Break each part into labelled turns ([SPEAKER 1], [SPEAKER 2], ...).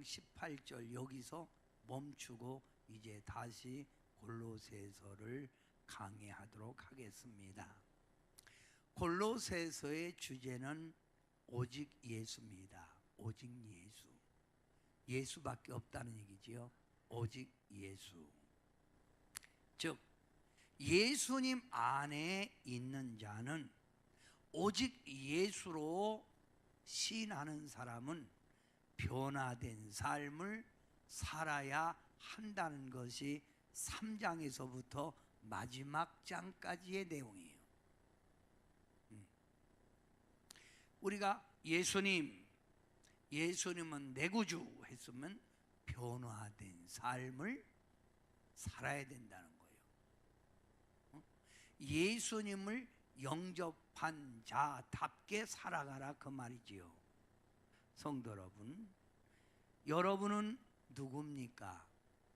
[SPEAKER 1] 18절 여기서 멈추고 이제 다시 골로새서를 강의하도록 하겠습니다. 골로새서의 주제는 오직 예수입니다. 오직 예수. 예수밖에 없다는 얘기지요. 오직 예수. 즉 예수님 안에 있는 자는 오직 예수로 신하는 사람은 변화된 삶을 살아야 한다는 것이 3장에서부터 마지막 장까지의 내용이에요. 우리가 예수님은 내 구주 했으면 변화된 삶을 살아야 된다는 거예요. 예수님을 영접한 자답게 살아가라 그 말이지요. 성도 여러분, 여러분은 누굽니까?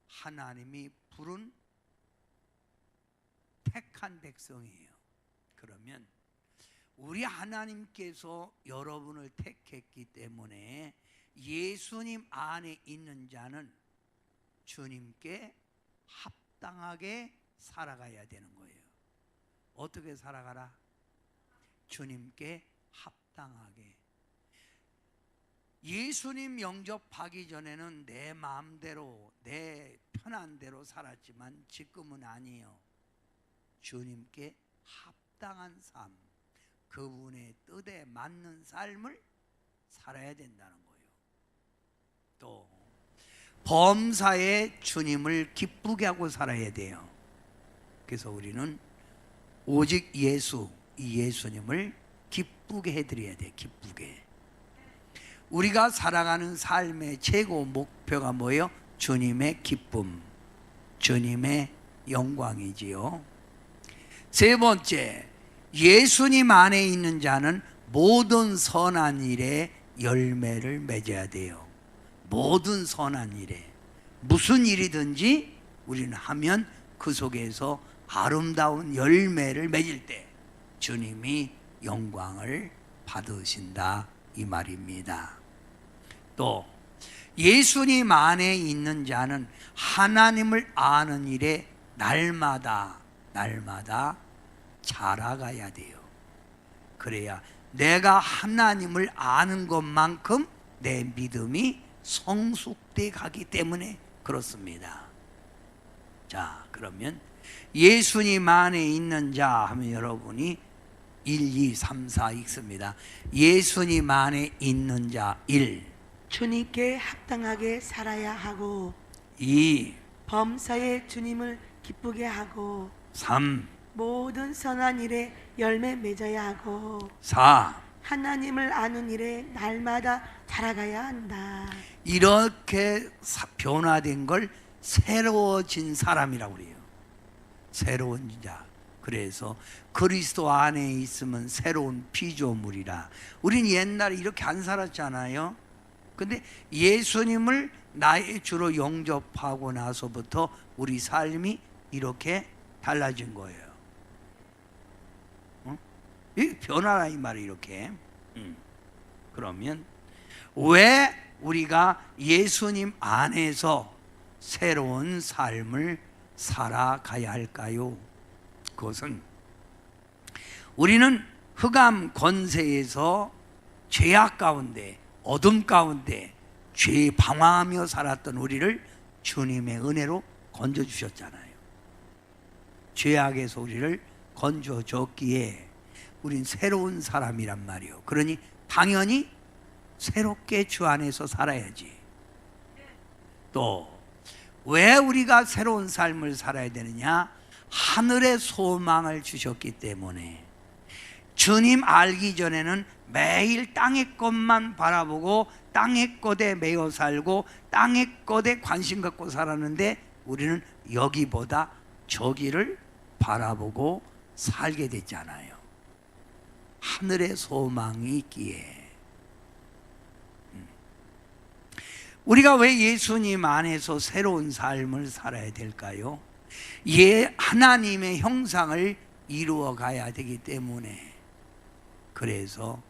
[SPEAKER 1] 하나님이 부른 택한 백성이에요. 그러면 우리 하나님께서 여러분을 택했기 때문에 예수님 안에 있는 자는 주님께 합당하게 살아가야 되는 거예요. 어떻게 살아가라? 주님께 합당하게. 예수님 영접하기 전에는 내 마음대로 내 편한 대로 살았지만 지금은 아니에요. 주님께 합당한 삶, 그분의 뜻에 맞는 삶을 살아야 된다는 거예요. 또 범사에 주님을 기쁘게 하고 살아야 돼요. 그래서 우리는 오직 예수, 이 예수님을 기쁘게 해드려야 돼요. 기쁘게. 우리가 살아가는 삶의 최고 목표가 뭐예요? 주님의 기쁨, 주님의 영광이지요. 세 번째, 예수님 안에 있는 자는 모든 선한 일에 열매를 맺어야 돼요. 모든 선한 일에. 무슨 일이든지 우리는 하면 그 속에서 아름다운 열매를 맺을 때 주님이 영광을 받으신다 이 말입니다. 또 예수님 안에 있는 자는 하나님을 아는 일에 날마다 자라가야 돼요. 그래야 내가 하나님을 아는 것만큼 내 믿음이 성숙돼 가기 때문에 그렇습니다. 자, 그러면 예수님 안에 있는 자 하면 여러분이 1, 2, 3, 4 읽습니다. 예수님 안에 있는 자 1.
[SPEAKER 2] 주님께 합당하게 살아야 하고
[SPEAKER 1] 2.
[SPEAKER 2] 범사에 주님을 기쁘게 하고
[SPEAKER 1] 3.
[SPEAKER 2] 모든 선한 일에 열매 맺어야 하고
[SPEAKER 1] 4.
[SPEAKER 2] 하나님을 아는 일에 날마다 자라가야 한다.
[SPEAKER 1] 이렇게 변화된 걸 새로워진 사람이라고 그래요. 새로운 자. 그래서 그리스도 안에 있으면 새로운 피조물이라. 우린 옛날에 이렇게 안 살았잖아요. 근데 예수님을 나의 주로 영접하고 나서부터 우리 삶이 이렇게 달라진 거예요. 이 변화라 이 말이 이렇게. 그러면 왜 우리가 예수님 안에서 새로운 삶을 살아가야 할까요? 그것은 우리는 흑암 권세에서 죄악 가운데 어둠 가운데 죄에 방황하며 살았던 우리를 주님의 은혜로 건져주셨잖아요. 죄악에서 우리를 건져줬기에 우린 새로운 사람이란 말이에요. 그러니 당연히 새롭게 주 안에서 살아야지. 또 왜 우리가 새로운 삶을 살아야 되느냐? 하늘의 소망을 주셨기 때문에. 주님 알기 전에는 매일 땅의 것만 바라보고 땅의 것에 매여 살고 땅의 것에 관심 갖고 살았는데 우리는 여기보다 저기를 바라보고 살게 됐잖아요. 하늘의 소망이 있기에. 우리가 왜 예수님 안에서 새로운 삶을 살아야 될까요? 하나님의 형상을 이루어 가야 되기 때문에. 그래서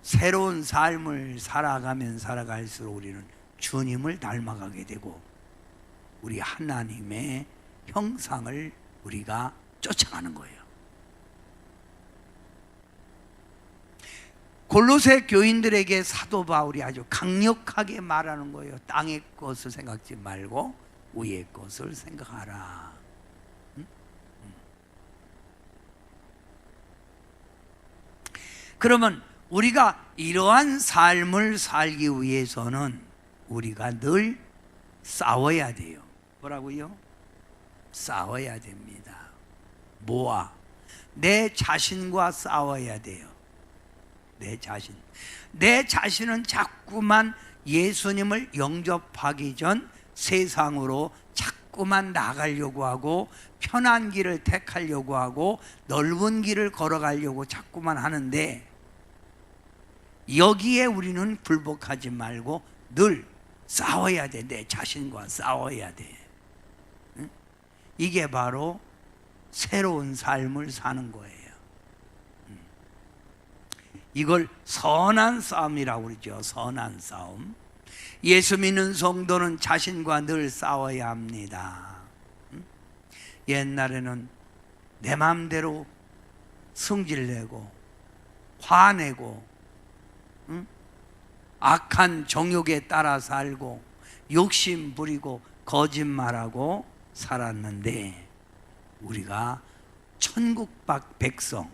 [SPEAKER 1] 새로운 삶을 살아가면 살아갈수록 우리는 주님을 닮아가게 되고 우리 하나님의 형상을 우리가 쫓아가는 거예요. 골로새 교인들에게 사도 바울이 아주 강력하게 말하는 거예요. 땅의 것을 생각지 말고 위의 것을 생각하라. 그러면 우리가 이러한 삶을 살기 위해서는 우리가 늘 싸워야 돼요. 뭐라고요? 싸워야 됩니다. 뭐와? 내 자신과 싸워야 돼요. 내 자신은 자꾸만 예수님을 영접하기 전 세상으로 자꾸만 나가려고 하고 편한 길을 택하려고 하고 넓은 길을 걸어가려고 자꾸만 하는데, 여기에 우리는 굴복하지 말고 늘 싸워야 돼. 내 자신과 싸워야 돼. 이게 바로 새로운 삶을 사는 거예요. 이걸 선한 싸움이라고 그러죠. 선한 싸움. 예수 믿는 성도는 자신과 늘 싸워야 합니다. 옛날에는 내 마음대로 승질내고 화내고 악한 정욕에 따라 살고 욕심 부리고 거짓말하고 살았는데, 우리가 천국 백성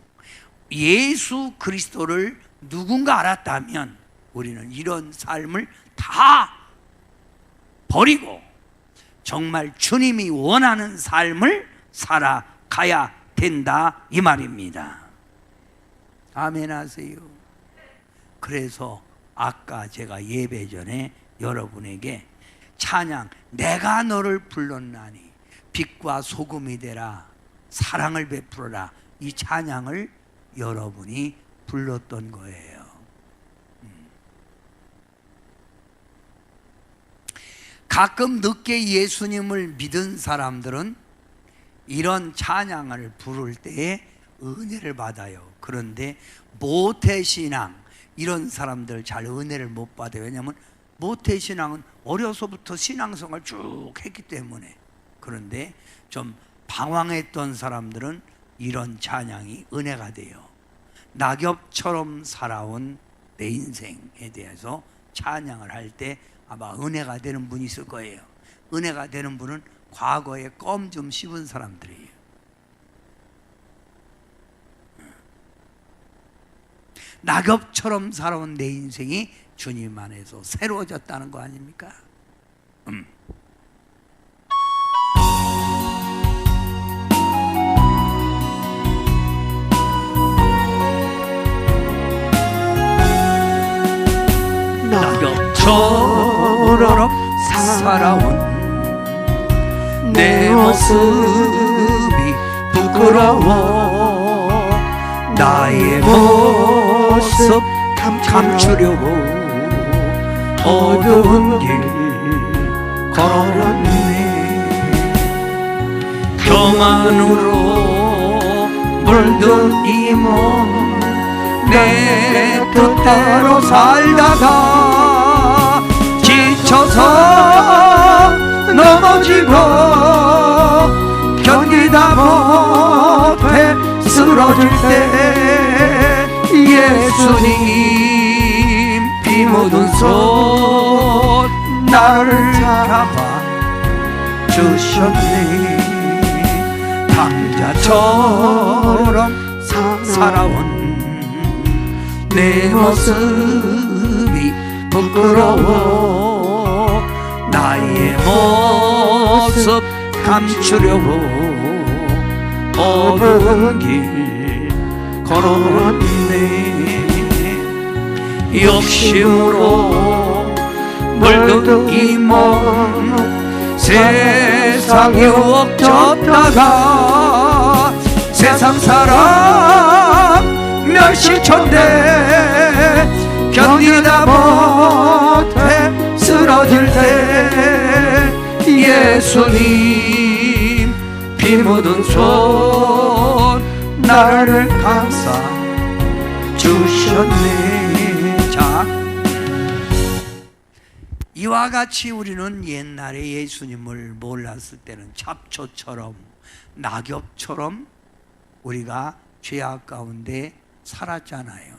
[SPEAKER 1] 예수 그리스도를 누군가 알았다면 우리는 이런 삶을 다 버리고 정말 주님이 원하는 삶을 살아가야 된다, 이 말입니다. 아멘 하세요. 그래서 아까 제가 예배 전에 여러분에게 찬양, 내가 너를 불렀나니 빛과 소금이 되라, 사랑을 베풀어라, 이 찬양을 여러분이 불렀던 거예요. 가끔 늦게 예수님을 믿은 사람들은 이런 찬양을 부를 때에 은혜를 받아요. 그런데 모태신앙, 이런 사람들 잘 은혜를 못 받아요. 왜냐하면 모태신앙은 어려서부터 신앙생활 쭉 했기 때문에. 그런데 좀 방황했던 사람들은 이런 찬양이 은혜가 돼요. 낙엽처럼 살아온 내 인생에 대해서 찬양을 할 때 아마 은혜가 되는 분이 있을 거예요. 은혜가 되는 분은 과거에 껌 좀 씹은 사람들이에요. 낙엽처럼 살아온 내 인생이 주님 안에서 새로워졌다는 거 아닙니까? 낙엽처럼 살아온 내 모습이 부끄러워 나의 모습 감추려고 어두운 길 걸었네. 평안으로 물든 이 몸 내 뜻대로 살다가 지쳐서 넘어지고 견디다 못해 쓰러질 때 예수님 피 묻은 손 나를 잡아 주셨네. 강자처럼 살아온 내 모습이 부끄러워 나의 모습 감추려고 어두운 길 걸었네. 욕심으로 물든 이 몸 세상 유혹 졌다가 세상 사람 멸시천대 견디다 못해 쓰러질 때 예수님 피 묻은 손 나를 감싸 주셨네. 자, 이와 같이 우리는 옛날에 예수님을 몰랐을 때는 잡초처럼 낙엽처럼 우리가 죄악 가운데 살았잖아요.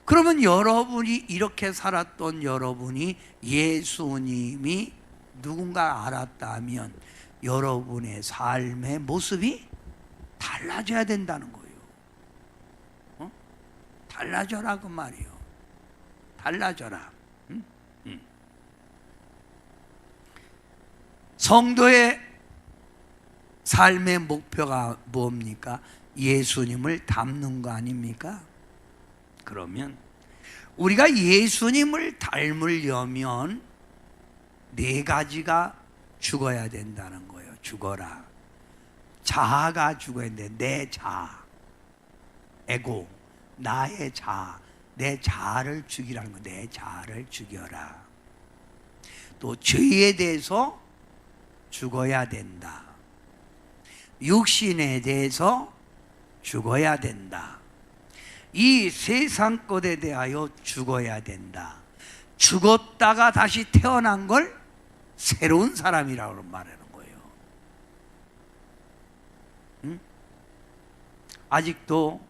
[SPEAKER 1] 그러면 여러분이 이렇게 살았던 여러분이 예수님이 누군가 알았다면 여러분의 삶의 모습이 달라져야 된다는 거예요. 달라져라 그 말이에요. 달라져라. 성도의 삶의 목표가 뭡니까? 예수님을 닮는 거 아닙니까? 그러면 우리가 예수님을 닮으려면 네 가지가 죽어야 된다는 거예요. 죽어라. 자아가 죽어야 되는데 내 자아, 에고, 나의 자아, 내 자아를 죽이라는 거예요. 내 자아를 죽여라. 또 죄에 대해서 죽어야 된다. 육신에 대해서 죽어야 된다. 이 세상 것에 대하여 죽어야 된다. 죽었다가 다시 태어난 걸 새로운 사람이라고 말하는 거예요. 응? 아직도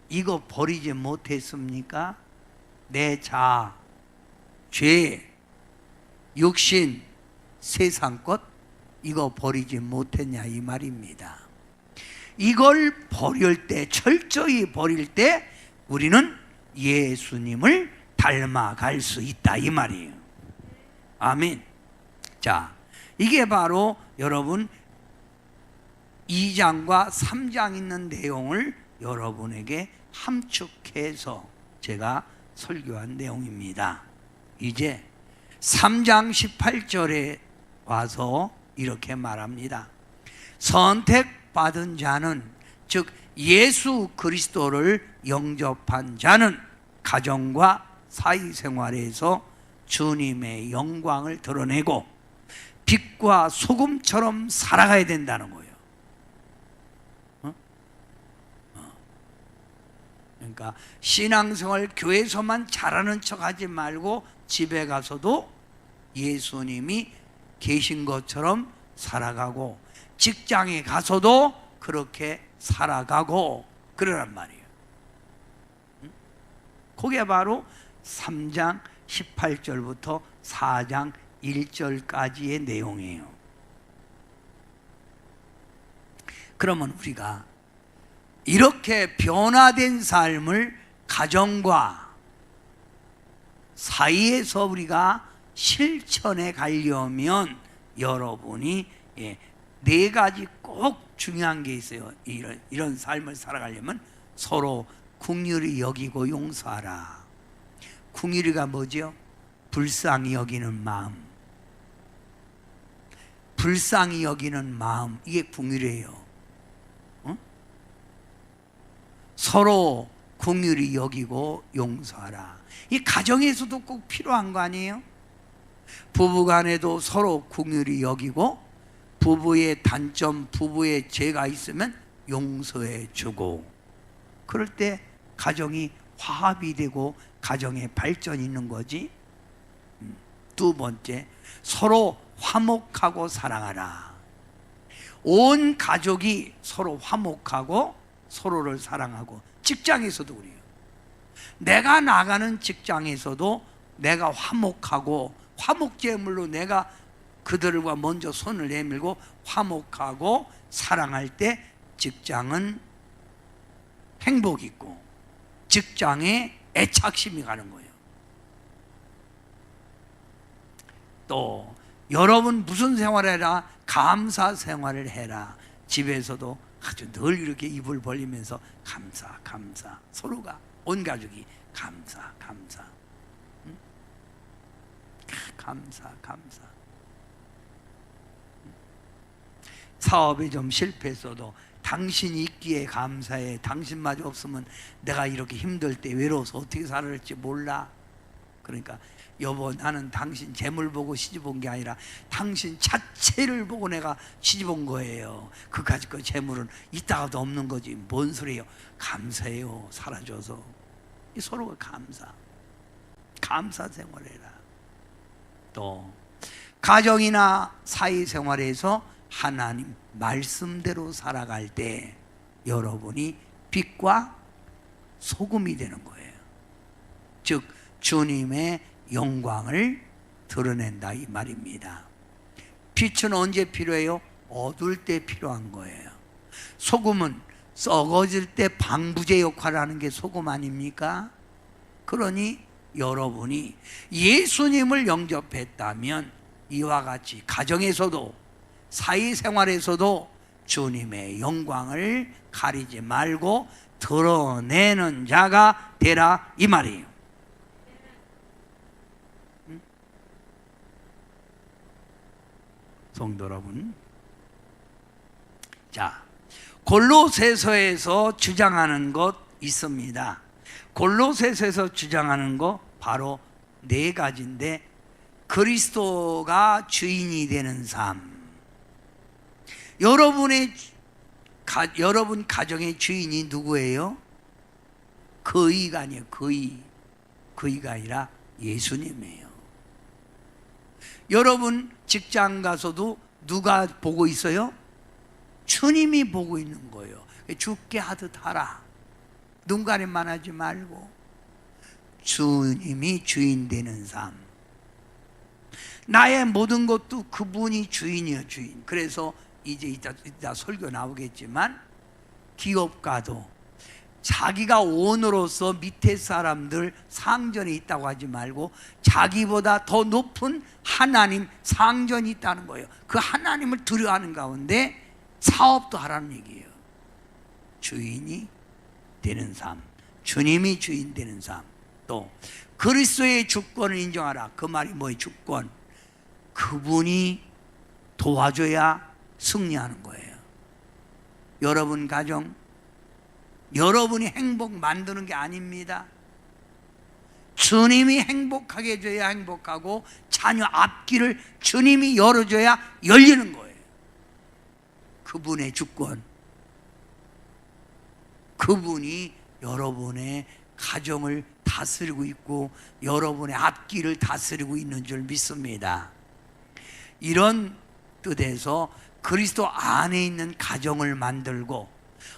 [SPEAKER 1] 이거 버리지 못했습니까? 내 자아, 죄, 육신, 세상 것 이거 버리지 못했냐 이 말입니다. 이걸 버릴 때, 철저히 버릴 때 우리는 예수님을 닮아갈 수 있다 이 말이에요. 아멘. 자, 이게 바로 여러분 2장과 3장 있는 내용을 여러분에게 함축해서 제가 설교한 내용입니다. 이제 3장 18절에 와서 이렇게 말합니다. 선택받은 자는, 즉 예수 그리스도를 영접한 자는 가정과 사회생활에서 주님의 영광을 드러내고 빛과 소금처럼 살아가야 된다는 거예요. 그러니까 신앙생활 교회에서만 잘하는 척하지 말고 집에 가서도 예수님이 계신 것처럼 살아가고 직장에 가서도 그렇게 살아가고 그러란 말이에요. 그게 바로 3장 18절부터 4장 1절까지의 내용이에요. 그러면 우리가 이렇게 변화된 삶을 가정과 사이에서 우리가 실천해 가려면 여러분이 네 가지 꼭 중요한 게 있어요. 이런 삶을 살아가려면 서로 긍휼히 여기고 용서하라. 긍휼이가 뭐죠? 불쌍히 여기는 마음. 불쌍히 여기는 마음, 이게 긍휼이에요. 서로 긍휼히 여기고 용서하라. 이 가정에서도 꼭 필요한 거 아니에요? 부부간에도 서로 긍휼히 여기고 부부의 단점, 부부의 죄가 있으면 용서해 주고, 그럴 때 가정이 화합이 되고 가정에 발전이 있는 거지. 두 번째, 서로 화목하고 사랑하라. 온 가족이 서로 화목하고 서로를 사랑하고, 직장에서도 그래요. 내가 나가는 직장에서도 내가 화목하고 화목제물로 내가 그들과 먼저 손을 내밀고 화목하고 사랑할 때 직장은 행복이 있고 직장에 애착심이 가는 거예요. 또 여러분 무슨 생활해라? 감사 생활을 해라. 집에서도 아주 늘 이렇게 입을 벌리면서 감사 감사, 서로가 온 가족이 감사 감사, 응? 감사 감사. 사업이 좀 실패했어도 당신이 있기에 감사해. 당신마저 없으면 내가 이렇게 힘들 때 외로워서 어떻게 살아갈지 몰라. 그러니까 여보, 나는 당신 재물 보고 시집 온 게 아니라 당신 자체를 보고 내가 시집 온 거예요. 그까짓 거 재물은 있다가도 없는 거지. 뭔 소리예요? 감사해요, 살아줘서. 서로가 감사. 감사 생활해라. 또 가정이나 사회생활에서 하나님 말씀대로 살아갈 때 여러분이 빛과 소금이 되는 거예요. 즉 주님의 영광을 드러낸다 이 말입니다. 빛은 언제 필요해요? 어두울 때 필요한 거예요. 소금은 썩어질 때 방부제 역할을 하는 게 소금 아닙니까? 그러니 여러분이 예수님을 영접했다면 이와 같이 가정에서도 사회생활에서도 주님의 영광을 가리지 말고 드러내는 자가 되라 이 말이에요. 성도 여러분, 자, 골로새서에서 주장하는 것 있습니다. 골로새서에서 주장하는 것 바로 네 가지인데, 그리스도가 주인이 되는 삶. 여러분 가정의 주인이 누구예요? 그이가 아니에요. 그이가 아니라 예수님이에요. 여러분 직장 가서도 누가 보고 있어요? 주님이 보고 있는 거예요. 죽게 하듯 하라. 눈 가림만 하지 말고 주님이 주인 되는 삶. 나의 모든 것도 그분이 주인이에요. 주인. 그래서 이제 이따 설교 나오겠지만 기업가도 자기가 오너로서 밑에 사람들 상전이 있다고 하지 말고 자기보다 더 높은 하나님 상전이 있다는 거예요. 그 하나님을 두려워하는 가운데 사업도 하라는 얘기예요. 주인이 되는 삶, 주님이 주인 되는 삶. 또 그리스도의 주권을 인정하라. 그 말이 뭐예요? 주권. 그분이 도와줘야 승리하는 거예요. 여러분 가정, 여러분이 행복 만드는 게 아닙니다. 주님이 행복하게 해줘야 행복하고 자녀 앞길을 주님이 열어줘야 열리는 거예요. 그분의 주권, 그분이 여러분의 가정을 다스리고 있고 여러분의 앞길을 다스리고 있는 줄 믿습니다. 이런 뜻에서 그리스도 안에 있는 가정을 만들고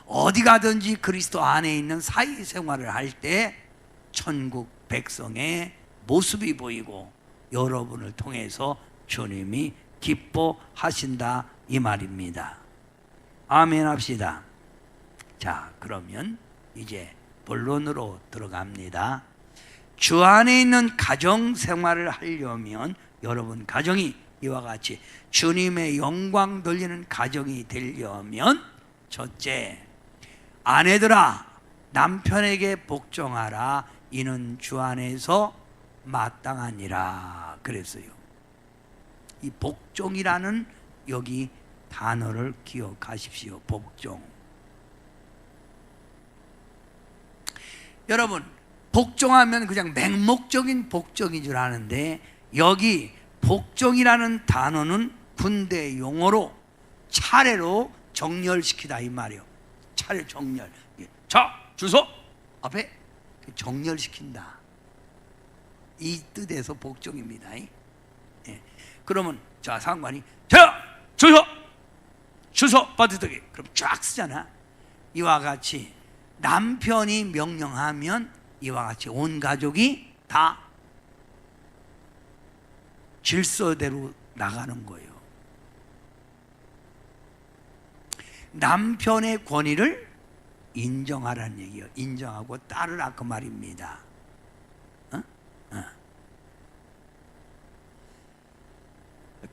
[SPEAKER 1] 어디 가든지 그리스도 안에 있는 사회생활을 할 때 천국 백성의 모습이 보이고 여러분을 통해서 주님이 기뻐하신다 이 말입니다. 아멘 합시다. 자, 그러면 이제 본론으로 들어갑니다. 주 안에 있는 가정생활을 하려면 여러분 가정이 이와 같이 주님의 영광 돌리는 가정이 되려면 첫째, 아내들아 남편에게 복종하라. 이는 주 안에서 마땅하니라 그랬어요. 이 복종이라는 여기 단어를 기억하십시오. 복종. 여러분 복종하면 그냥 맹목적인 복종인 줄 아는데 여기 복종이라는 단어는 군대 용어로 차례로 정렬시키다 이 말이에요. 차례 정렬. 자, 주소 앞에 정렬시킨다. 이 뜻에서 복종입니다. 예. 그러면 자 상관이 자, 주소 받으더기 그럼 쫙 쓰잖아. 이와 같이 남편이 명령하면 이와 같이 온 가족이 다 질서대로 나가는 거예요. 남편의 권위를 인정하라는 얘기예요. 인정하고 따르라 그 말입니다.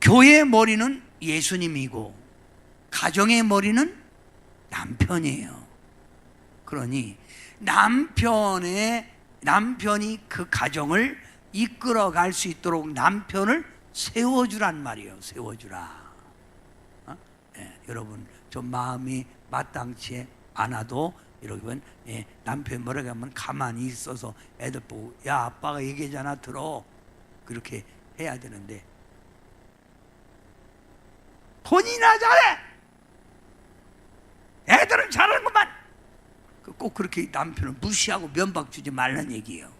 [SPEAKER 1] 교회의 머리는 예수님이고 가정의 머리는 남편이에요. 그러니 남편이 그 가정을 이끌어갈 수 있도록 남편을 세워주란 말이에요. 세워주라. 여러분 좀 마음이 마땅치 않아도 여러분 남편이 뭐라고 하면 가만히 있어서 애들 보고 야 아빠가 얘기하잖아 들어 그렇게 해야 되는데 본인이나 잘해 애들은 잘하는구만 꼭 그렇게 남편을 무시하고 면박 주지 말란 얘기예요.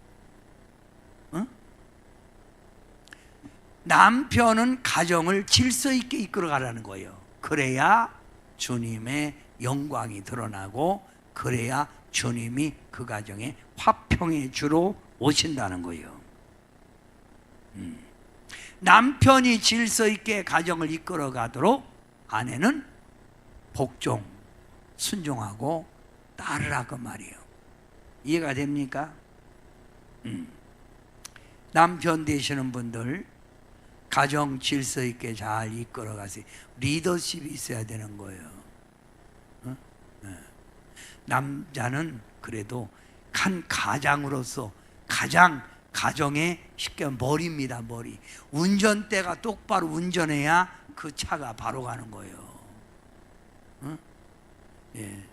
[SPEAKER 1] 남편은 가정을 질서 있게 이끌어가라는 거예요. 그래야 주님의 영광이 드러나고 그래야 주님이 그 가정에 화평의 주로 오신다는 거예요. 남편이 질서 있게 가정을 이끌어가도록 아내는 복종, 순종하고 따르라 그 말이에요. 이해가 됩니까? 남편 되시는 분들 가정 질서 있게 잘 이끌어가세요. 리더십이 있어야 되는 거예요. 남자는 그래도 한 가장으로서 가장 가정의 쉽게 머리입니다. 머리. 운전대가 똑바로 운전해야 그 차가 바로 가는 거예요. 예.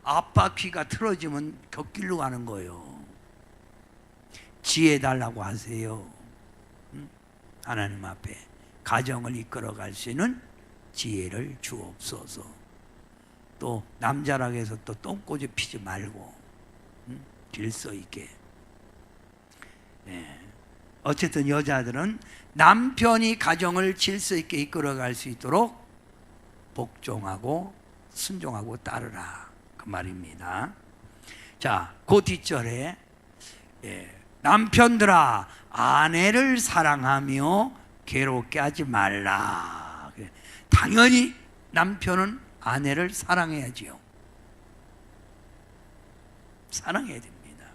[SPEAKER 1] 앞바퀴가 틀어지면 곁길로 가는 거예요. 지혜 달라고 하세요. 하나님 앞에 가정을 이끌어갈 수 있는 지혜를 주옵소서. 또 남자라고 해서 또 똥꼬지 피지 말고 질서 있게. 네. 어쨌든 여자들은 남편이 가정을 질서 있게 이끌어갈 수 있도록 복종하고 순종하고 따르라 그 말입니다. 자, 그 뒷절에 남편들아 아내를 사랑하며 괴롭게 하지 말라. 당연히 남편은 아내를 사랑해야지요. 사랑해야 됩니다.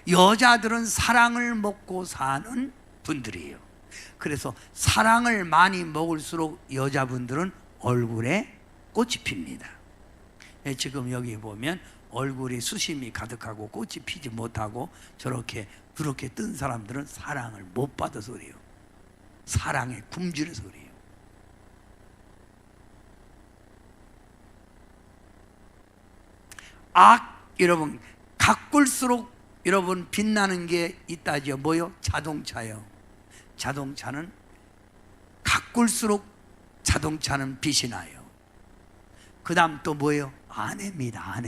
[SPEAKER 1] 여자들은 사랑을 먹고 사는 분들이에요. 그래서 사랑을 많이 먹을수록 여자분들은 얼굴에 꽃이 핍니다. 지금 여기 보면 얼굴에 수심이 가득하고 꽃이 피지 못하고 저렇게 그렇게 뜬 사람들은 사랑을 못 받아서 그래요. 사랑에 굶주려서 그래요. 여러분 가꿀수록 여러분 빛나는 게 있다죠. 뭐요? 자동차요. 자동차는 가꿀수록 자동차는 빛이 나요. 그 다음 또 뭐예요? 아내입니다.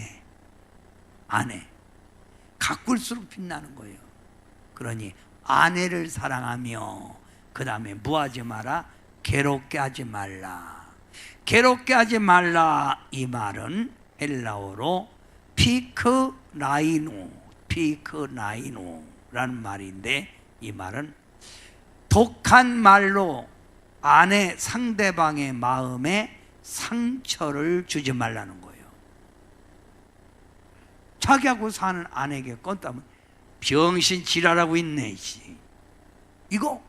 [SPEAKER 1] 아내 가꿀수록 빛나는 거예요. 그러니 아내를 사랑하며 그 다음에 뭐하지 마라? 괴롭게 하지 말라. 괴롭게 하지 말라 이 말은 헬라어로 피크라이노라는 말인데 이 말은 독한 말로 아내 상대방의 마음에 상처를 주지 말라는 거예요. 자기하고 사는 아내에게 껐다면 병신 지랄하고 있네. 이거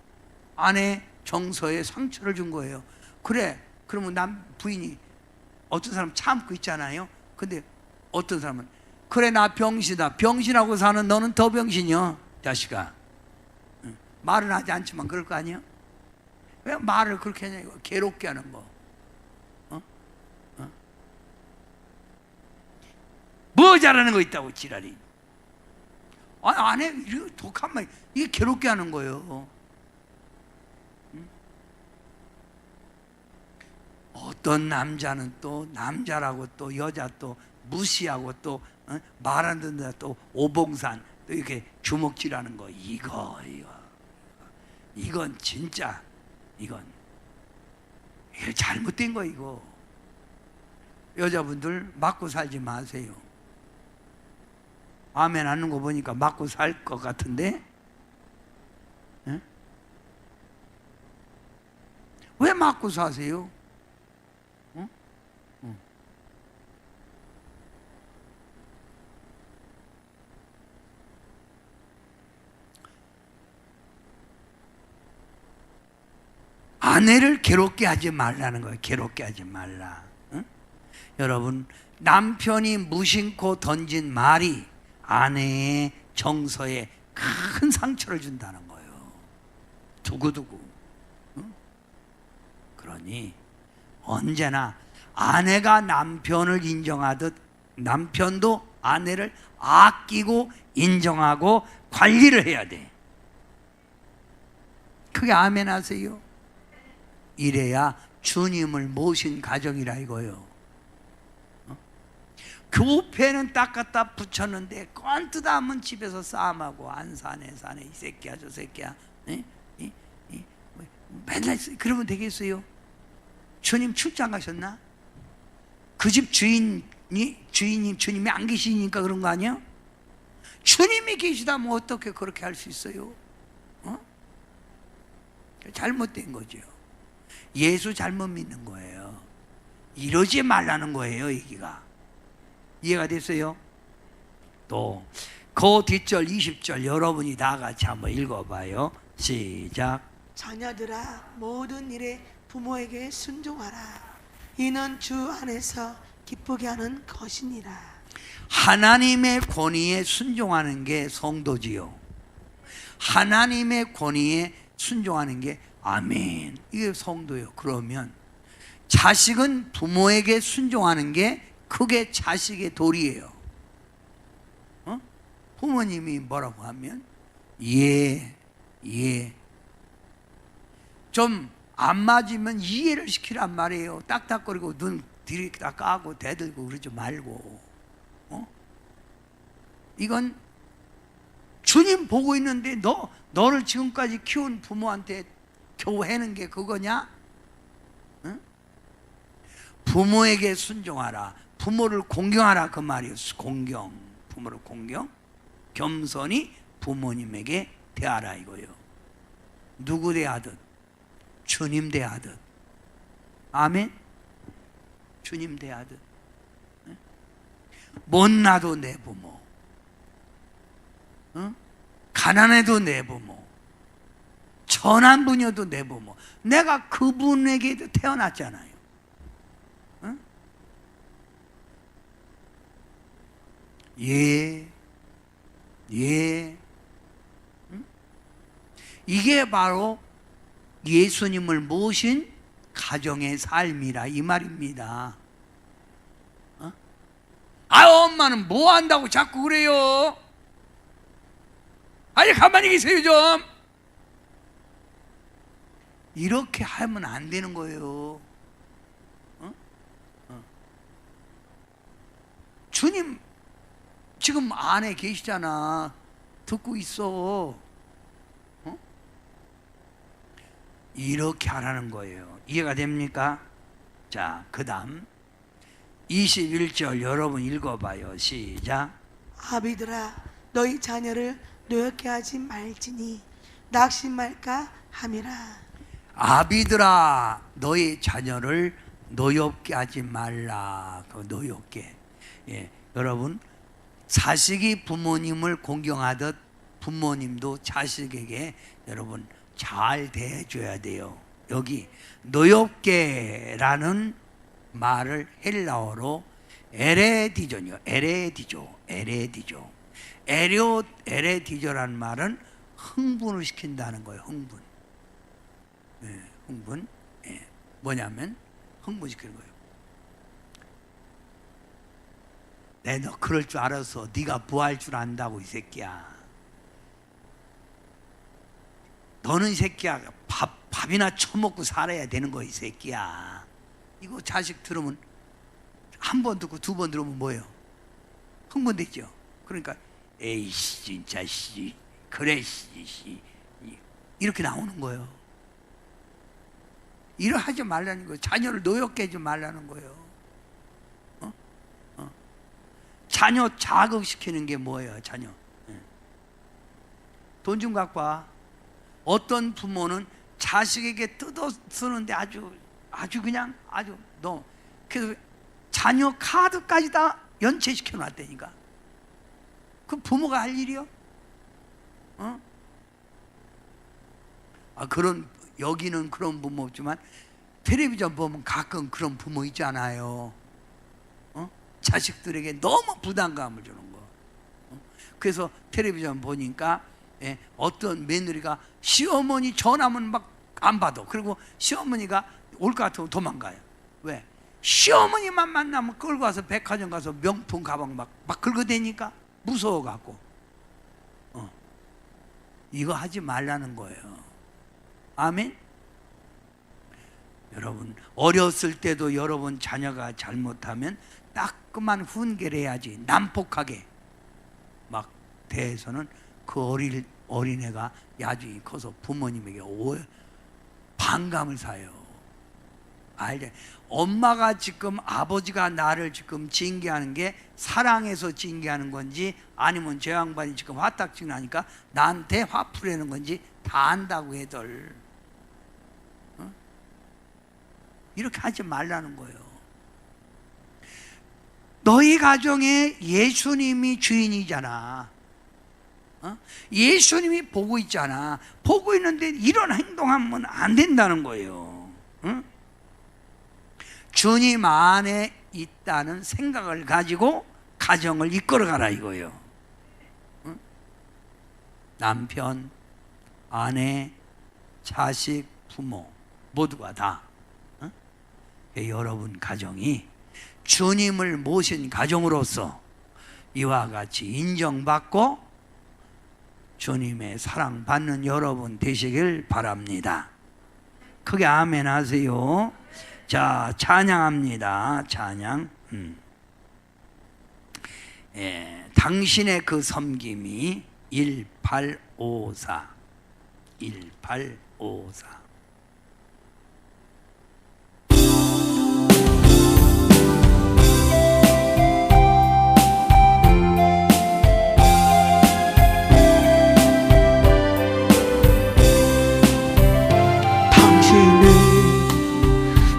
[SPEAKER 1] 아내 정서에 상처를 준 거예요. 그래, 그러면 남 부인이 어떤 사람 참고 있잖아요. 근데 어떤 사람은 그래 나 병신이다. 병신하고 사는 너는 더 병신이야. 자식아. 말은 하지 않지만 그럴 거 아니야? 왜 말을 그렇게 하냐 이거. 괴롭게 하는 거. 뭐 잘하는 거 있다고 지랄이. 아내 이렇게 독한 말 이게 괴롭게 하는 거예요. 어떤 남자는 또 남자라고 또 여자 또 무시하고 또 말 안 듣는다 또 오봉산 또 이렇게 주먹질하는 거 이건 진짜 이거 잘못된 거 이거. 여자분들 맞고 살지 마세요. 아멘 하는 거 보니까 맞고 살 것 같은데 왜 맞고 사세요? 아내를 괴롭게 하지 말라는 거예요. 괴롭게 하지 말라. 여러분 남편이 무심코 던진 말이 아내의 정서에 큰 상처를 준다는 거예요. 두고두고. 그러니 언제나 아내가 남편을 인정하듯 남편도 아내를 아끼고 인정하고 관리를 해야 돼. 그게 아멘 하세요. 이래야 주님을 모신 가정이라 이거예요. 교패는 딱 갖다 붙였는데 건뜨다 하면 집에서 싸움하고 안 사네 이 새끼야 저 새끼야 맨날 그러면 되겠어요? 주님 출장 가셨나? 그 집 주인이 주님이 안 계시니까 그런 거 아니야? 주님이 계시다면 어떻게 그렇게 할 수 있어요? 잘못된 거죠. 예수 잘못 믿는 거예요. 이러지 말라는 거예요, 얘기가. 이해가 됐어요? 또 그 뒷절 20절 여러분이 다 같이 한번 읽어봐요. 시작.
[SPEAKER 2] 자녀들아 모든 일에 부모에게 순종하라. 이는 주 안에서 기쁘게 하는 것이니라.
[SPEAKER 1] 하나님의 권위에 순종하는 게 성도지요. 하나님의 권위에 순종하는 게 아멘, 이게 성도예요. 그러면 자식은 부모에게 순종하는 게 그게 자식의 도리예요. 부모님이 뭐라고 하면 예. 좀 안 맞으면 이해를 시키란 말이에요. 딱딱거리고 눈 뒤로 딱 까고 대들고 그러지 말고. 이건 주님 보고 있는데 너를 지금까지 키운 부모한테 겨우 해는 게 그거냐? 응? 부모에게 순종하라. 부모를 공경하라 그 말이었어. 공경. 부모를 공경. 겸손히 부모님에게 대하라 이거예요. 누구 대하듯 주님 대하듯. 아멘. 주님 대하듯. 못나도 내 부모, 가난해도 내 부모, 천한 분이어도 내 부모. 내가 그분에게도 태어났잖아요. 예. 이게 바로 예수님을 모신 가정의 삶이라 이 말입니다. 엄마는 뭐 한다고 자꾸 그래요? 아니 가만히 계세요 좀. 이렇게 하면 안 되는 거예요. 주님 지금 안에 계시잖아. 듣고 있어. 이렇게 하라는 거예요. 이해가 됩니까? 자, 그 다음 21절 여러분 읽어봐요. 시작.
[SPEAKER 2] 아비들아 너희 자녀를 노엽게 하지 말지니 낙심말까 함이라.
[SPEAKER 1] 아비들아 너희 자녀를 노엽게 하지 말라. 그 노엽게. 예, 여러분 자식이 부모님을 공경하듯 부모님도 자식에게 여러분 잘 대해줘야 돼요. 여기 노엽게라는 말을 헬라어로 에레디조요. 에레디조라는 말은 흥분을 시킨다는 거예요. 흥분. 네, 흥분. 네, 뭐냐면 흥분시키는 거예요. 너 그럴 줄 알아서 네가 뭐 할 줄 안다고 이 새끼야. 너는 이 새끼야 밥이나 처먹고 살아야 되는 거 이 새끼야. 이거 자식 들으면 한 번 듣고 두 번 들으면 뭐예요? 흥분되죠. 그러니까 에이씨 진짜 씨 그래 씨 이렇게 나오는 거예요. 이러 하지 말라는 거예요. 자녀를 노엽게 하지 말라는 거예요. 자녀 자극시키는 게 뭐예요? 자녀 돈 좀 갖고 와. 어떤 부모는 자식에게 뜯어 쓰는데 아주 그냥 너 그래서 자녀 카드까지 다 연체시켜 놨다니까. 그 부모가 할 일이요? 그런 여기는 그런 부모 없지만 텔레비전 보면 가끔 그런 부모 있잖아요. 자식들에게 너무 부담감을 주는 거. 그래서 텔레비전 보니까 어떤 며느리가 시어머니 전화면 막 안 받아. 그리고 시어머니가 올 것 같으면 도망가요. 왜? 시어머니만 만나면 끌고 와서 백화점 가서 명품 가방 막 긁어대니까 무서워갖고. 이거 하지 말라는 거예요. 아멘? 여러분 어렸을 때도 여러분 자녀가 잘못하면 따끔한 훈계를 해야지. 난폭하게 막 대해서는 그 어린애가 나중에 커서 부모님에게 반감을 사요. 알죠? 엄마가 지금 아버지가 나를 지금 징계하는 게 사랑해서 징계하는 건지 아니면 저 양반이 지금 화딱지 나니까 나한테 화풀이하는 건지 다 안다고 애들. 이렇게 하지 말라는 거예요. 너희 가정에 예수님이 주인이잖아. 예수님이 보고 있잖아. 보고 있는데 이런 행동하면 안 된다는 거예요. 주님 안에 있다는 생각을 가지고 가정을 이끌어가라 이거예요. 남편, 아내, 자식, 부모 모두가 다 여러분 가정이 주님을 모신 가정으로서 이와 같이 인정받고 주님의 사랑받는 여러분 되시길 바랍니다. 크게 아멘 하세요. 자, 찬양합니다. 찬양. 당신의 그 섬김이 1854 1854.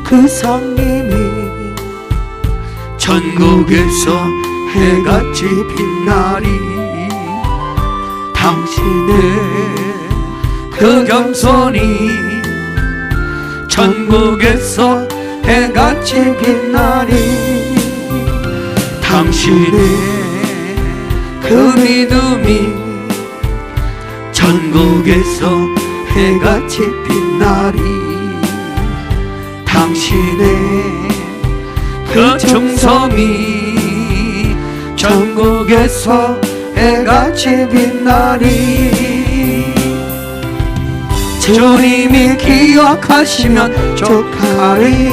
[SPEAKER 2] 그 성님이
[SPEAKER 1] 전국에서 해같이 빛나리. 당신의 그 겸손이 전국에서 해같이 빛나리. 당신의 그 믿음이 전국에서 해같이 빛나리. 당신의 그 충성이 전국에서 해같이 빛나리. 주님이 기억하시면 좋하리.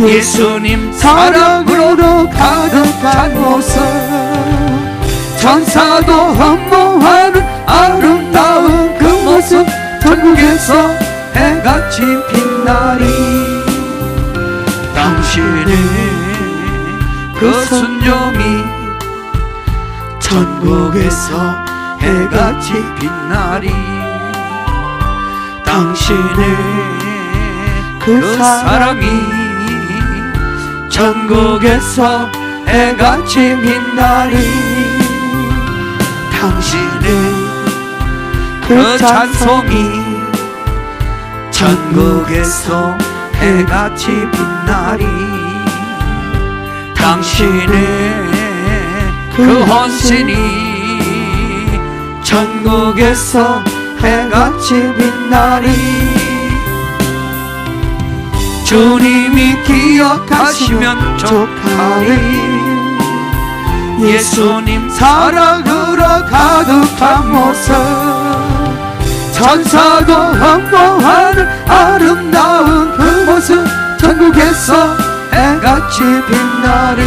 [SPEAKER 1] 예수님 사랑으로 가득한 모습, 천사도 흠모하는 아름다운 그 모습, 전국에서 해같이 빛나리. 당신의 그 순종이 전국에서 해같이 빛나리. 당신의 그 사랑이 전국에서 해같이 빛나리. 당신의 그 찬송이 전국에서 해같이 빛나리. 당신의 그 헌신이 전국에서 해같이 빛나리. 주님이 기억하시면 좋하리. 예수님 사랑으로 가득한 모습, 천사도 흠모하는 아름다운 그 모습, 전국에서 해같이 빛나리.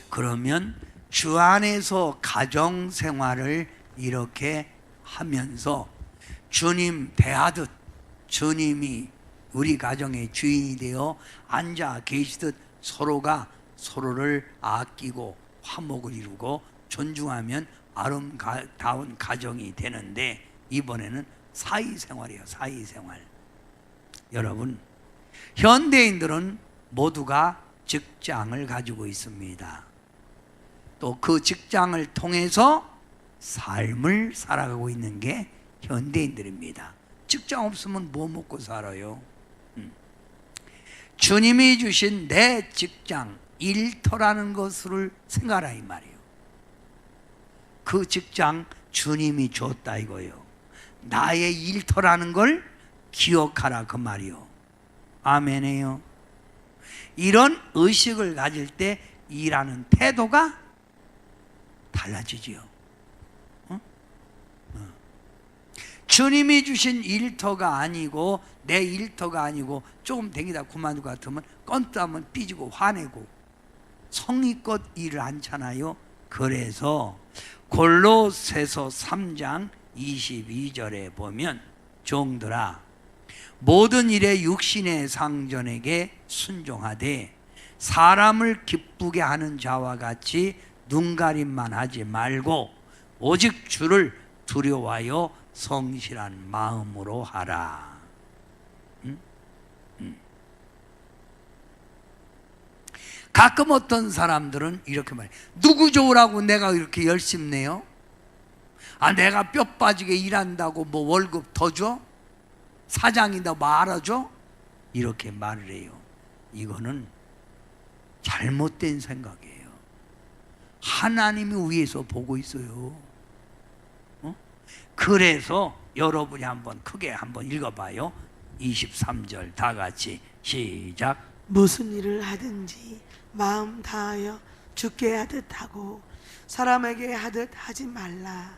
[SPEAKER 1] 그러면 주 안에서 가정 생활을 이렇게 하면서 주님 대하듯 주님이 우리 가정의 주인이 되어 앉아 계시듯 서로가 서로를 아끼고 화목을 이루고 존중하면 아름다운 가정이 되는데, 이번에는 사회생활이에요. 사회생활. 여러분, 현대인들은 모두가 직장을 가지고 있습니다. 또 그 직장을 통해서 삶을 살아가고 있는 게 현대인들입니다. 직장 없으면 뭐 먹고 살아요? 주님이 주신 내 직장, 일터라는 것을 생각하라 이 말이에요. 그 직장 주님이 줬다 이거예요. 나의 일터라는 걸 기억하라 그 말이요. 아멘이에요. 이런 의식을 가질 때 일하는 태도가 달라지지요. 주님이 주신 일터가 아니고 내 일터가 아니고 조금 댕기다 그만둘 것 같으면 껌따면 삐지고 화내고 성의껏 일을 않잖아요. 그래서 골로새서 3장 22절에 보면 종들아 모든 일에 육신의 상전에게 순종하되 사람을 기쁘게 하는 자와 같이 눈가림만 하지 말고 오직 주를 두려워하여 성실한 마음으로 하라. 가끔 어떤 사람들은 이렇게 말해. 누구 좋으라고 내가 이렇게 열심히 내요? 아, 내가 뼈 빠지게 일한다고 뭐 월급 더 줘? 사장이다 뭐 알아줘? 이렇게 말을 해요. 이거는 잘못된 생각이에요. 하나님이 위에서 보고 있어요. 그래서 여러분이 한번 크게 한번 읽어봐요. 23절 다 같이 시작.
[SPEAKER 2] 무슨 일을 하든지 마음 다하여 주께 하듯 하고 사람에게 하듯 하지 말라.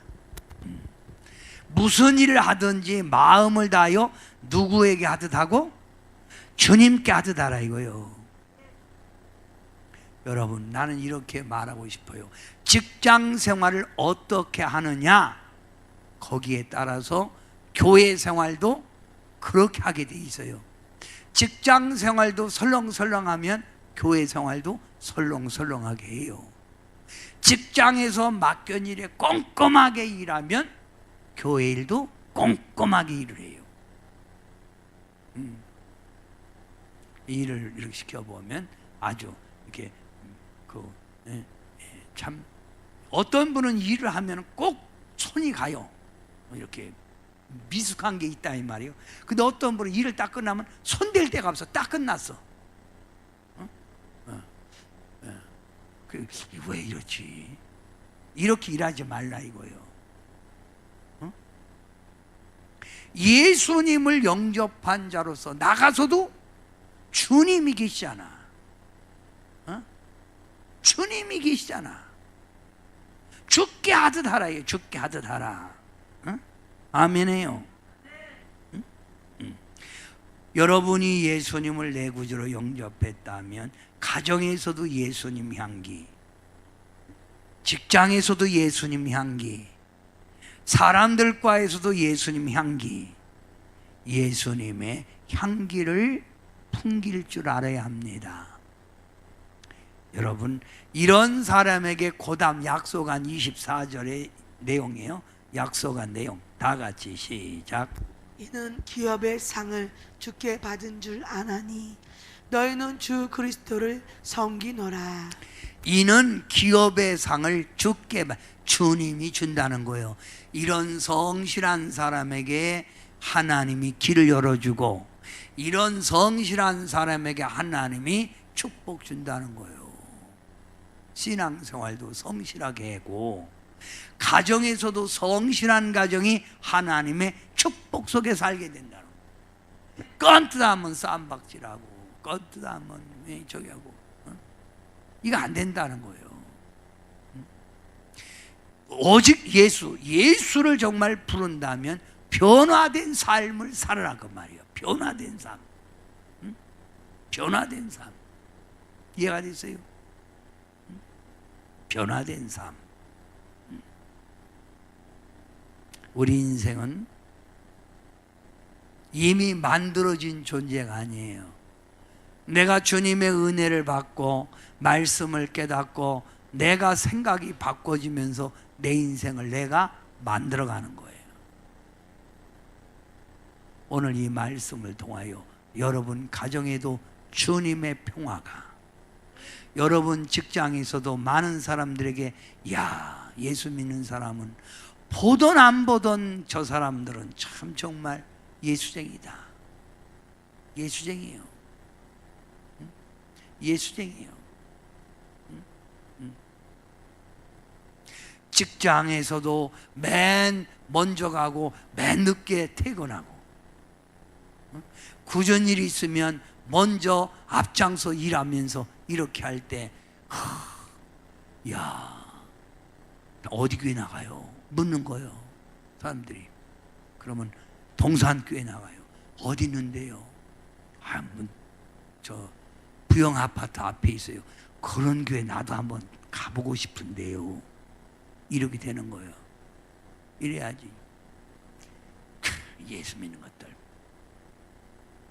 [SPEAKER 1] 무슨 일을 하든지 마음을 다하여 누구에게 하듯 하고 주님께 하듯 하라 이거요. 여러분, 나는 이렇게 말하고 싶어요. 직장 생활을 어떻게 하느냐, 거기에 따라서 교회 생활도 그렇게 하게 돼 있어요. 직장 생활도 설렁설렁하면 교회 생활도 설렁설렁하게 해요. 직장에서 맡겨진 일에 꼼꼼하게 일하면 교회 일도 꼼꼼하게 일을 해요. 일을 이렇게 시켜보면 아주 이렇게 참 어떤 분은 일을 하면 꼭 손이 가요. 이렇게 미숙한 게 있다 이 말이에요. 근데 어떤 분은 일을 딱 끝나면 손댈 데가 없어. 딱 끝났어. 왜 이렇지? 이렇게 일하지 말라 이거예요. 예수님을 영접한 자로서 나가서도 주님이 계시잖아. 주님이 계시잖아. 죽게 하듯 하라요. 죽게 하듯 하라. 아멘해요. 여러분이 예수님을 내 구주로 영접했다면 가정에서도 예수님 향기, 직장에서도 예수님 향기, 사람들과에서도 예수님 향기, 예수님의 향기를 풍길 줄 알아야 합니다. 여러분, 이런 사람에게 고담 약속한 24절의 내용이에요. 약속한 내용 다 같이 시작.
[SPEAKER 2] 이는 기업의 상을 주께 받은 줄 아나니 너희는 주 그리스도를 섬기노라.
[SPEAKER 1] 이는 기업의 상을 주께 주님이 준다는 거예요. 이런 성실한 사람에게 하나님이 길을 열어주고 이런 성실한 사람에게 하나님이 축복 준다는 거예요. 신앙생활도 성실하게 하고 가정에서도 성실한 가정이 하나님의 축복 속에 살게 된다는 거예요. 껌뜨하면 쌈박질하고 껌뜨하면 저기 하고 이거 안 된다는 거예요. 오직 예수를 정말 부른다면 변화된 삶을 살아라 그 말이에요. 변화된 삶. 변화된 삶. 이해가 됐어요? 변화된 삶. 우리 인생은 이미 만들어진 존재가 아니에요. 내가 주님의 은혜를 받고 말씀을 깨닫고 내가 생각이 바꿔지면서 내 인생을 내가 만들어가는 거예요. 오늘 이 말씀을 통하여 여러분 가정에도 주님의 평화가, 여러분 직장에서도 많은 사람들에게 야, 예수 믿는 사람은 보던 안 보던 저 사람들은 참 정말 예수쟁이다. 예수쟁이에요. 예수쟁이에요. 직장에서도 맨 먼저 가고 맨 늦게 퇴근하고 굳은 일이 있으면 먼저 앞장서 일하면서 이렇게 할 때 야, 어디 교회 나가요? 묻는 거예요. 사람들이. 그러면 동산교회 나가요. 어디 있는데요? 아, 저 부영 아파트 앞에 있어요. 그런 교회 나도 한번 가보고 싶은데요. 이렇게 되는 거예요. 이래야지. 예수 믿는 것들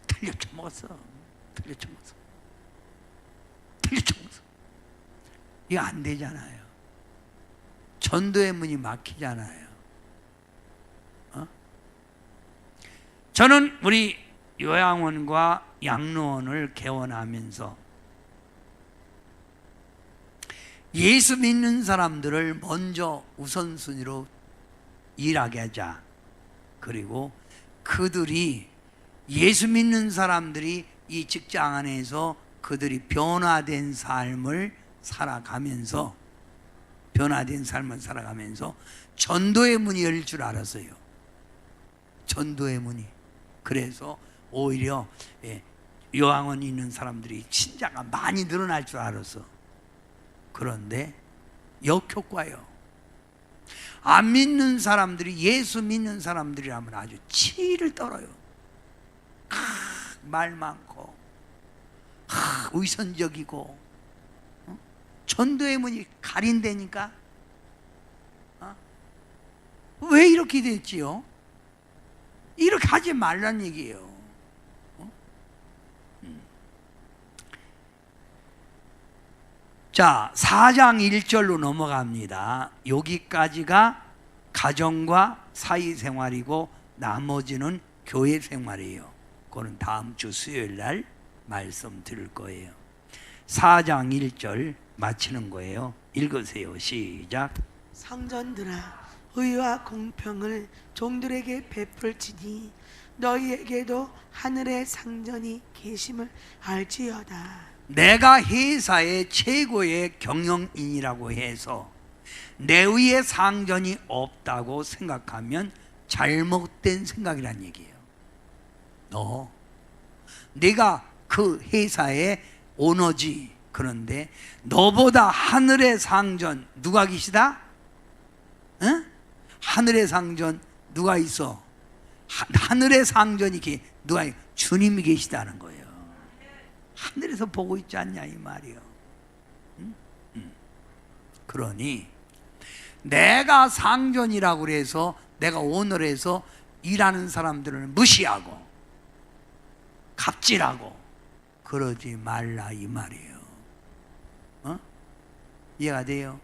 [SPEAKER 1] 틀려쳐먹었어. 이거 안 되잖아요. 전도의 문이 막히잖아요. 저는 우리 요양원과 양로원을 개원하면서 예수 믿는 사람들을 먼저 우선순위로 일하게 하자. 그리고 그들이 예수 믿는 사람들이 이 직장 안에서 그들이 변화된 삶을 살아가면서 전도의 문이 열릴 줄 알았어요. 전도의 문이. 그래서 오히려 요양원에 있는 사람들이 신자가 많이 늘어날 줄 알았어. 그런데 역효과예요. 안 믿는 사람들이 예수 믿는 사람들이라면 아주 치를 떨어요. 말 많고 의선적이고 전도의 문이 가린다니까. 왜 이렇게 됐지요? 이렇게 하지 말란 얘기예요. 자, 4장 1절로 넘어갑니다. 여기까지가 가정과 사회생활이고 나머지는 교회생활이에요. 그건 다음 주 수요일 날 말씀 드릴 거예요. 4장 1절 마치는 거예요. 읽으세요. 시작.
[SPEAKER 2] 상전들아, 의와 공평을 종들에게 베풀지니 너희에게도 하늘의 상전이 계심을 알지어다.
[SPEAKER 1] 내가 회사의 최고의 경영인이라고 해서 내 위에 상전이 없다고 생각하면 잘못된 생각이란 얘기예요. 네가 그 회사의 오너지. 그런데 너보다 하늘의 상전 누가 계시다? 응? 하늘의 상전 누가 있어? 하늘의 상전이 누가 주님이 계시다는 거예요. 하늘에서 보고 있지 않냐 이 말이요. 그러니 내가 상전이라고 그래서 내가 오늘에서 일하는 사람들을 무시하고 갑질하고 그러지 말라 이 말이에요. 이해가 돼요?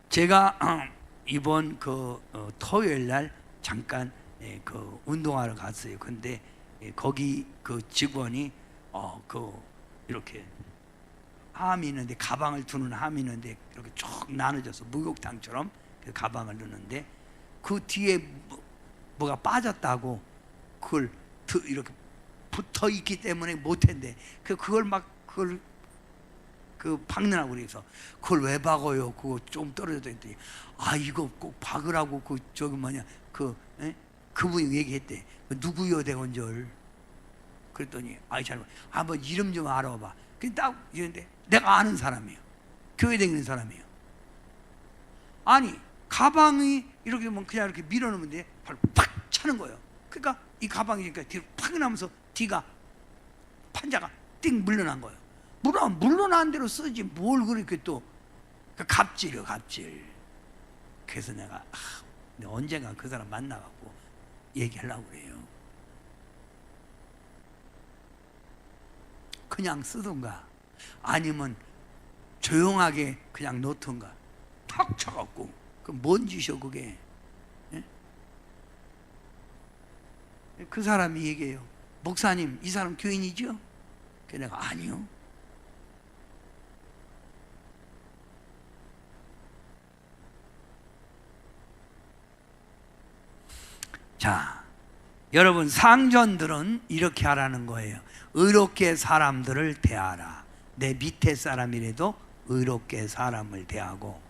[SPEAKER 1] 제가 이번 토요일 날 잠깐 그 운동하러 갔어요. 근데 거기 그 직원이 이렇게 함이 있는데 가방을 두는 함이 있는데 이렇게 쭉 나눠져서 목욕탕처럼 그 가방을 넣는데 그 뒤에 뭐가 빠졌다고 그걸 이렇게 붙어 있기 때문에 못했는데 그걸 박느라고 그래서 그걸 왜 박아요? 그거 좀 떨어져도 했더니 이거 꼭 박으라고 그분이 얘기했대. 누구요 대건절? 그랬더니 잘못. 한번 이름 좀 알아봐. 그 딱 이랬는데 내가 아는 사람이에요. 교회 다니는 사람이에요. 아니 가방이 이렇게 그냥 이렇게 밀어놓으면 돼. 바로 팍 차는 거예요. 그러니까 이 가방이 뒤로 팍 나면서 뒤가 판자가 띵 물러난 거예요. 물러난 대로 쓰지 뭘 그렇게 또 갑질이요 갑질. 그래서 내가 언젠가 그 사람 만나갖고 얘기하려고 그래요. 그냥 쓰든가 아니면 조용하게 그냥 놓던가. 탁 쳐갖고 뭔 짓이요 그게. 예? 그 사람이 얘기해요. 목사님 이 사람 교인이죠? 그래서 내가 아니요. 자, 여러분 상전들은 이렇게 하라는 거예요. 의롭게 사람들을 대하라. 내 밑에 사람이라도 의롭게 사람을 대하고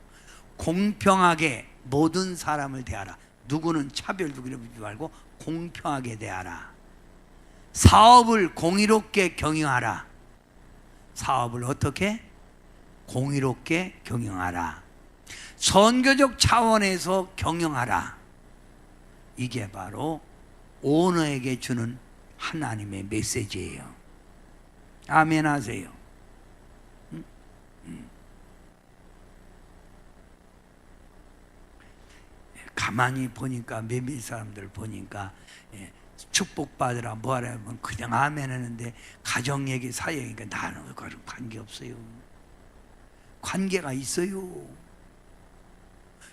[SPEAKER 1] 공평하게 모든 사람을 대하라. 누구는 차별 두고 이러지 말고 공평하게 대하라. 사업을 공의롭게 경영하라. 사업을 어떻게? 공의롭게 경영하라. 선교적 차원에서 경영하라. 이게 바로 오너에게 주는 하나님의 메시지예요. 아멘 하세요. 가만히 보니까 몇몇 사람들 보니까 축복받으라 뭐하라 하면 그냥 아멘 하는데 가정 얘기 사회 얘기니까 나는 그거랑 관계없어요. 관계가 있어요.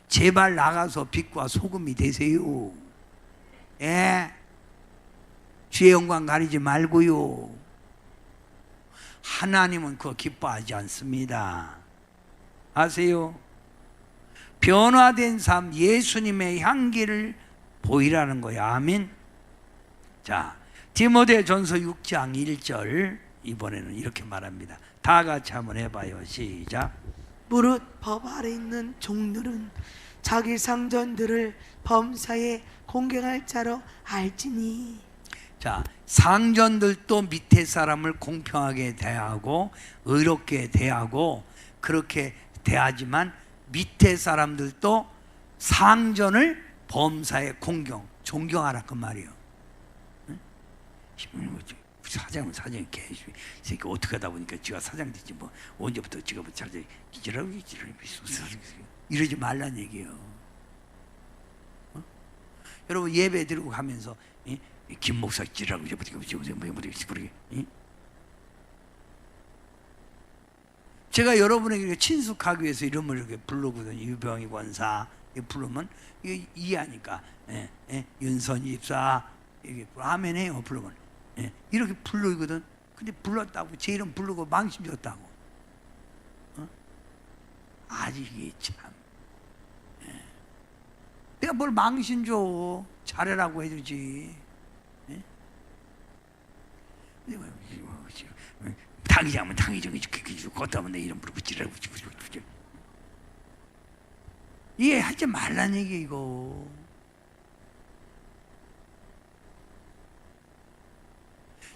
[SPEAKER 1] 제발 나가서 빛과 소금이 되세요. 예. 주의 영광 가리지 말고요. 하나님은 그거 기뻐하지 않습니다. 아세요? 변화된 삶, 예수님의 향기를 보이라는 거야. 아멘. 자, 디모데전서 6장 1절 이번에는 이렇게 말합니다. 다 같이 한번 해봐요. 시작.
[SPEAKER 2] 무릇 법 아래 있는 종들은 자기 상전들을 범사에 공경할 자로 알지니.
[SPEAKER 1] 자, 상전들도 밑에 사람을 공평하게 대하고 의롭게 대하고 그렇게 대하지만 밑에 사람들도 상전을 범사에 존경하라 그 말이에요. 응? 사장은 사장이 개새끼 어떻게 하다 보니까 지가 사장 됐지 뭐 언제부터 지가 뭐 잘 이지라고 이러지 말란 얘기예요. 어? 여러분 예배 드리고 가면서 김 목사 지라고 제가 여러분에게 친숙하기 위해서 이름을 이렇게 부르거든요. 유병희 권사 부르면 이해하니까 윤선이 집사 아멘해요. 부르면 이렇게 부르거든. 근데 불렀다고 제 이름 부르고 망신 줬다고. 아직 이게 참 내가 뭘 망신 줘. 잘해라고 해주지. 당이자면 당이정이 걷다면 내 이름 부르고 지라고 이해하지 말란 얘기 이거.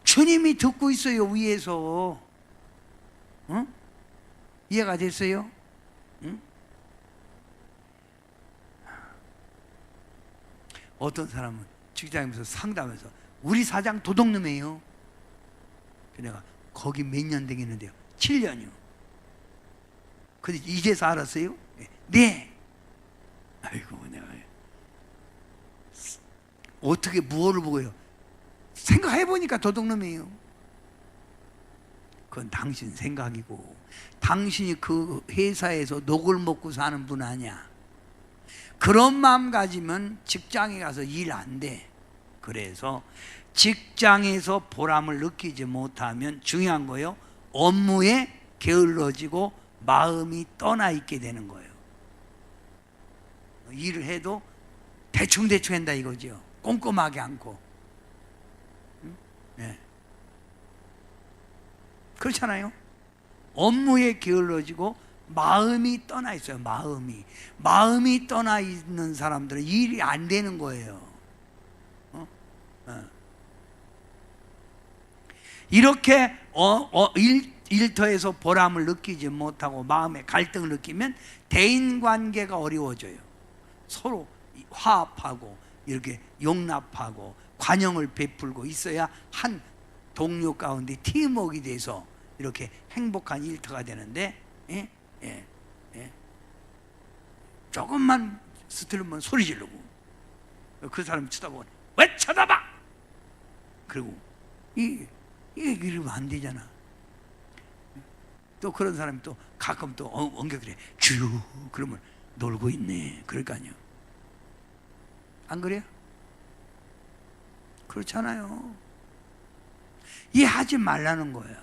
[SPEAKER 1] 주님이 듣고 있어요 위에서. 응? 이해가 됐어요? 응? 어떤 사람은 직장에서 상담해서 우리 사장 도둑놈이에요. 내가 거기 몇 년 되겠는데요? 7년이요. 근데 이제서 알았어요? 네. 아이고 내가 어떻게 무엇을 보고요? 생각해보니까 도둑놈이에요. 그건 당신 생각이고 당신이 그 회사에서 녹을 먹고 사는 분 아니야. 그런 마음 가지면 직장에 가서 일 안 돼. 그래서 직장에서 보람을 느끼지 못하면 중요한 거예요. 업무에 게을러지고 마음이 떠나 있게 되는 거예요. 일을 해도 대충대충 한다 이거죠. 꼼꼼하게 않고. 네. 그렇잖아요. 업무에 게을러지고 마음이 떠나 있어요. 마음이 떠나 있는 사람들은 일이 안 되는 거예요. 이렇게 일터에서 보람을 느끼지 못하고 마음에 갈등을 느끼면 대인관계가 어려워져요. 서로 화합하고 이렇게 용납하고 관용을 베풀고 있어야 한 동료 가운데 팀워크가 돼서 이렇게 행복한 일터가 되는데 조금만 스트르면 소리 지르고 그 사람 쳐다보고 왜 쳐다봐? 그리고 이러면 안 되잖아. 또 그런 사람이 또 가끔 또 엉겨그래 주유 그러면 놀고 있네. 그럴까요? 안 그래요? 그렇잖아요. 이해하지 말라는 거예요.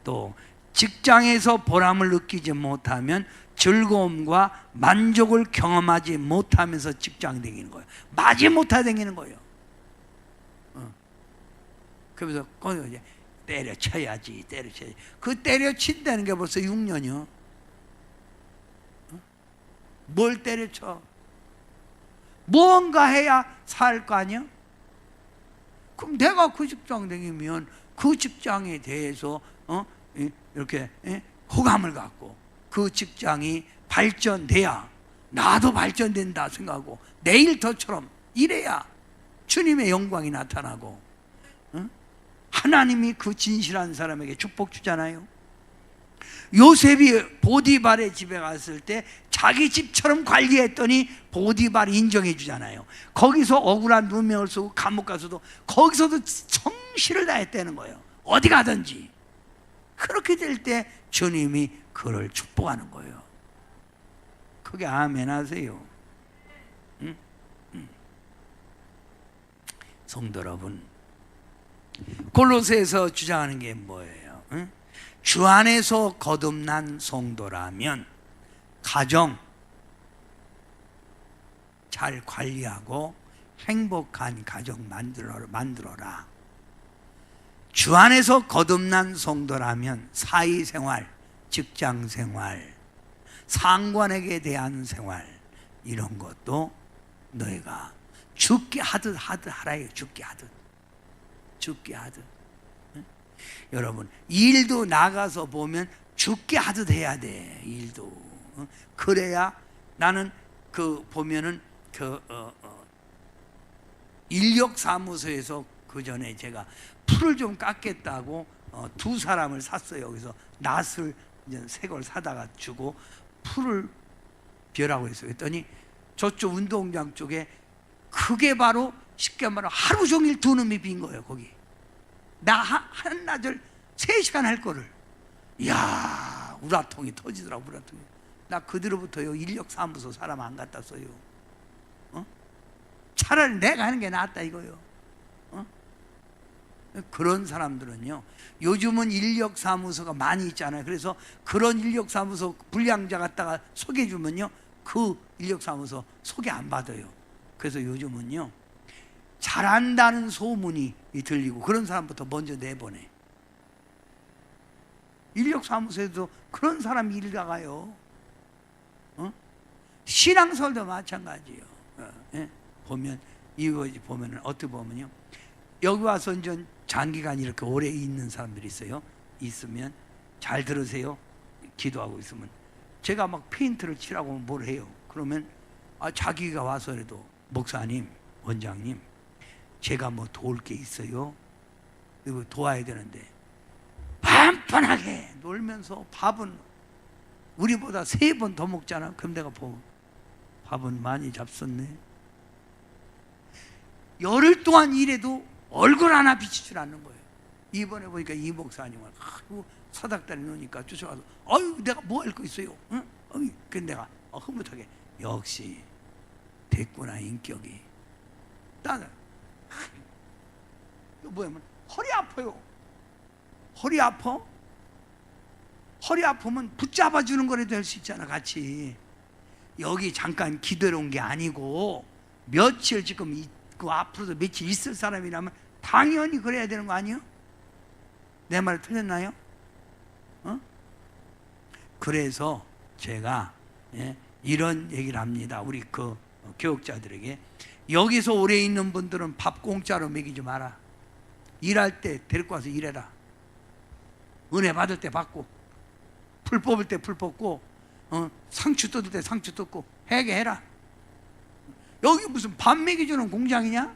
[SPEAKER 1] 또 직장에서 보람을 느끼지 못하면 즐거움과 만족을 경험하지 못하면서 직장 다니는 거예요. 마지못하 다니는 거예요. 그러면서 이제 때려쳐야지. 그 때려친다는 게 벌써 6년이요. 뭘 때려쳐? 무언가 해야 살 거 아니야? 그럼 내가 그 직장 다니면 그 직장에 대해서 이렇게 호감을 갖고 그 직장이 발전돼야 나도 발전된다 생각하고 내 일터처럼 이래야 주님의 영광이 나타나고 하나님이 그 진실한 사람에게 축복 주잖아요. 요셉이 보디발의 집에 갔을 때 자기 집처럼 관리했더니 보디발이 인정해 주잖아요. 거기서 억울한 누명을 쓰고 감옥 가서도 거기서도 성실을 다했다는 거예요. 어디 가든지. 그렇게 될 때 주님이 그를 축복하는 거예요. 그게 아멘 하세요. 응? 성도 여러분, 골로새에서 주장하는 게 뭐예요? 응? 주 안에서 거듭난 성도라면 가정 잘 관리하고 행복한 가정 만들어라. 주 안에서 거듭난 성도라면 사회생활, 직장생활, 상관에게 대한 생활 이런 것도 너희가 죽게 하듯 하라요. 죽게 하듯. 응? 여러분, 일도 나가서 보면 죽게 하듯 해야 돼. 일도. 응? 그래야 나는 보면은 인력사무소에서 그 전에 제가 풀을 좀 깎겠다고 두 사람을 샀어요. 그래서 낫을 이제 새 걸 사다가 주고 풀을 벼라고 했어요. 그랬더니 저쪽 운동장 쪽에 그게 바로 쉽게 말하면 하루 종일 두 놈이 빈 거예요. 거기 나 한나절 3시간 할 거를. 이야, 우라통이 터지더라고. 우라통이. 나 그대로부터요 인력사무소 사람 안 갖다 써요. 차라리 내가 하는 게 낫다 이거요. 그런 사람들은요, 요즘은 인력사무소가 많이 있잖아요. 그래서 그런 인력사무소 불량자 갖다가 소개해주면요, 그 인력사무소 소개 안 받아요. 그래서 요즘은요, 잘한다는 소문이 들리고 그런 사람부터 먼저 내보내. 인력사무소에도 그런 사람이 일가가요. 신앙설도 마찬가지예요. 보면 이거 보면은 어떻게 보면요, 여기 와서 이제 장기간 이렇게 오래 있는 사람들이 있어요. 있으면 잘 들으세요. 기도하고 있으면 제가 막 페인트를 칠하고 뭘 해요. 그러면 자기가 와서라도 목사님, 원장님, 제가 뭐 도울 게 있어요. 이거 도와야 되는데 반판하게 놀면서 밥은 우리보다 3번 더 먹잖아. 그럼 내가 밥은 많이 잡섰네. 열흘 동안 일해도 얼굴 하나 비치질 않는 거예요. 이번에 보니까 이 목사님은 사닥다리 놓으니까 쫓아가서 아유 내가 뭐 할 거 있어요. 응? 근데 내가 흐뭇하게 역시 됐구나 인격이. 나는 뭐냐면 허리 아파요. 허리 아파? 허리 아프면 붙잡아 주는 거라도 할 수 있잖아. 같이 여기 잠깐 기다려 온 게 아니고 며칠 지금 그 앞으로도 며칠 있을 사람이라면 당연히 그래야 되는 거 아니에요? 내 말 틀렸나요? 그래서 제가 이런 얘기를 합니다. 우리 그 교육자들에게 여기서 오래 있는 분들은 밥 공짜로 먹이지 마라. 일할 때 데리고 와서 일해라. 은혜 받을 때 받고, 풀 뽑을 때 풀 뽑고, 상추 뜯을 때 상추 뜯고 해라. 여기 무슨 밥 먹여주는 공장이냐?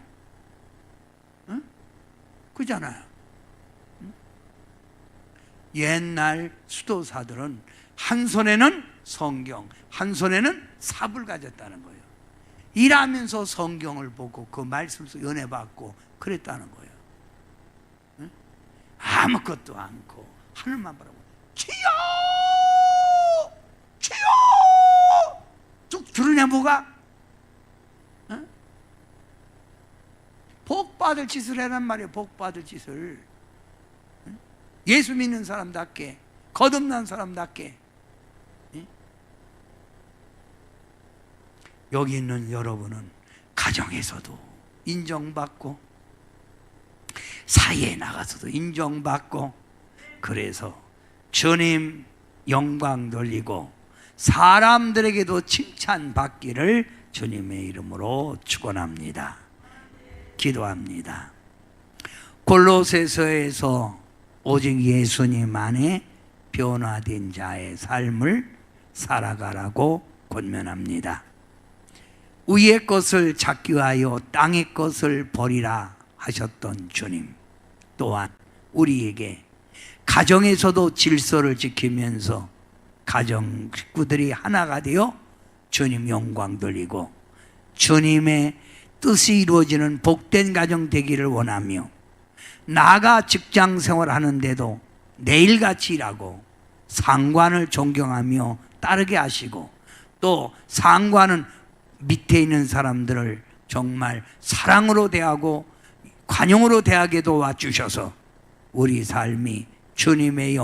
[SPEAKER 1] 그잖아요. 옛날 수도사들은 한 손에는 성경, 한 손에는 삽을 가졌다는 거예요. 일하면서 성경을 보고 그 말씀 속 은혜 받고 그랬다는 거예요. 아무것도 않고 하늘만 바라보고 주여! 주여! 쭉 들으냐 뭐가? 복 받을 짓을 해란 말이에요. 복 받을 짓을. 예수 믿는 사람답게, 거듭난 사람답게. 여기 있는 여러분은 가정에서도 인정받고 사회에 나가서도 인정받고, 그래서 주님 영광 돌리고 사람들에게도 칭찬받기를 주님의 이름으로 축원합니다. 기도합니다. 골로새서에서 오직 예수님 안에 변화된 자의 삶을 살아가라고 권면합니다. 위의 것을 찾기 위하여 땅의 것을 버리라 하셨던 주님, 또한 우리에게 가정에서도 질서를 지키면서 가정 식구들이 하나가 되어 주님 영광 돌리고 주님의 뜻이 이루어지는 복된 가정 되기를 원하며, 나가 직장 생활하는데도 내일같이 일하고 상관을 존경하며 따르게 하시고, 또 상관은 밑에 있는 사람들을 정말 사랑으로 대하고 관용으로 대하게 도와주셔서 우리 삶이 주님의